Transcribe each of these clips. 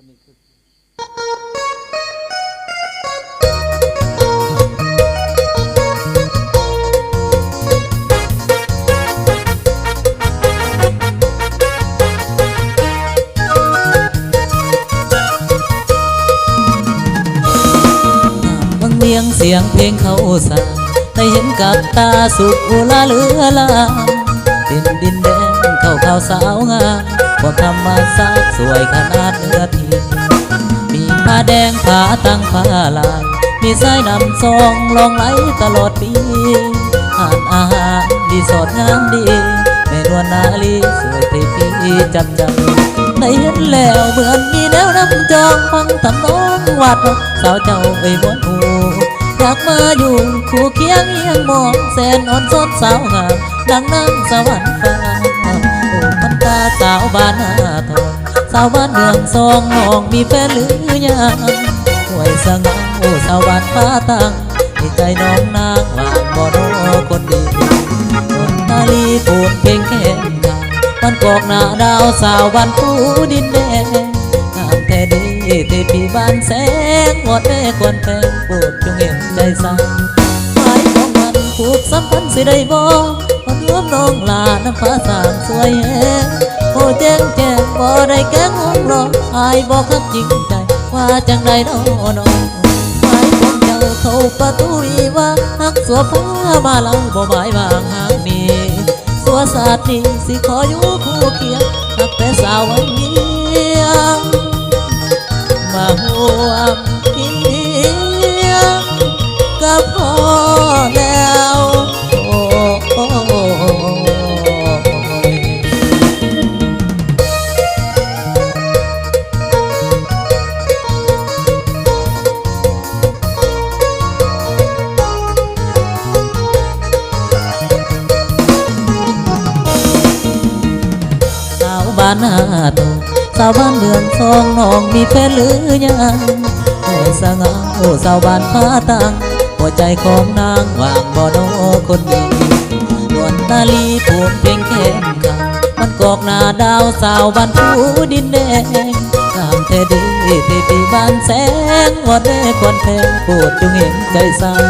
นี้คือวังเวียงเสียงเพลงเขาสาได้เห็นกับตาสุขอุลาเหลือลาเป็นดินแดนเขาสาวงามบอกธรรมศาสตร์สวยขนาดเนื้อทีมีผ้าแดงผ้าตั้งผ้าลายมีสายนำซองลองไหลตลอดปีอาหารอาหารดีสดงามดีแม่นวลนาลีสวยเทพีจำใจได้เห็นแล้วเหมือนมีแนวนำจองฟังทำน้องวาดว่าสาวเจ้าไอ้บนหูอยากมาอยู่คู่เคียงเอียงมองแสนอ่อนสดสาวงามดังนางสวรรค์ฟ้าโอ้มันตาสาวบ้านนาทองสาวบ้านเมืองซองน้องมีแฟนหรือยังห่วยสง่าโอ้สาวบ้านฟ้าตังมีใจน้องนางว่างบ่รอคนดีคนนาลีปูนเพลงแค่มันกอกหน้าดาวสาวบ้านผู้ดินแดงงามแท้ดีเทพีบ้านแสงหมดได้ควรแพงโปรดจงเห็นใจสั่งหมายของมันผูกสัมพันธ์สิได้บ่มันร่วมน้องลาน้ำฟ้าสางสวยแฮงโอ้แจ้งแจ้งบ่ได้แกล้งห้องรออายบอกคักจริงใจว่าจังใดน้อน้องหมายของเจ้าเข้าประตูวิวาหักสัวฟ้ามาลังบ่หมายบางหางนี้สัวศาสตร์นี้สิขออยู่คู่เคียงหักแต่สาววันเวียงมาห่วงเพียงก็พอแล้วโอ้สาวบ้านนาโตสาวบ้านเมืองทองน้องมีแฟนหรือยังโอ้ยสง่าโอ้สาวบ้านฟ้าตังหัวใจของนางว่างบ่โนคนดีนวลนาลีผูกเพลงแค่ข้างมันกอกหน้าดาวสาวบ้านผู้ดินแดงงามแท้ดีเทพีบ้านแสงวอดได้ควรแพงโปรดจงเห็นใจสั่ง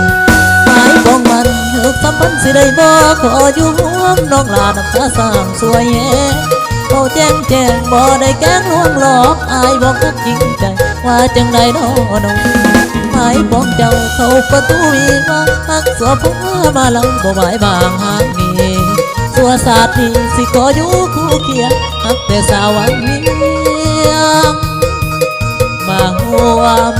หมายของมันหืกสัมพันธ์สิได้บ่ขออยู่ห่วงน้องลาน้ำตาสางสวยแย่โอ้แจ้งแจ้งบ่ได้แกล้งลวงหลอกอายบอกคักจริงใจว่าจังใดน้อน้องหมายของเจ้าเข้าประตูวิวาหักสัวผัวมาลังบ่หมายบางหางนี้สัวศาสตร์นี้สิขออยู่คู่เคียงหักแต่สาววันเวียงมาห่วง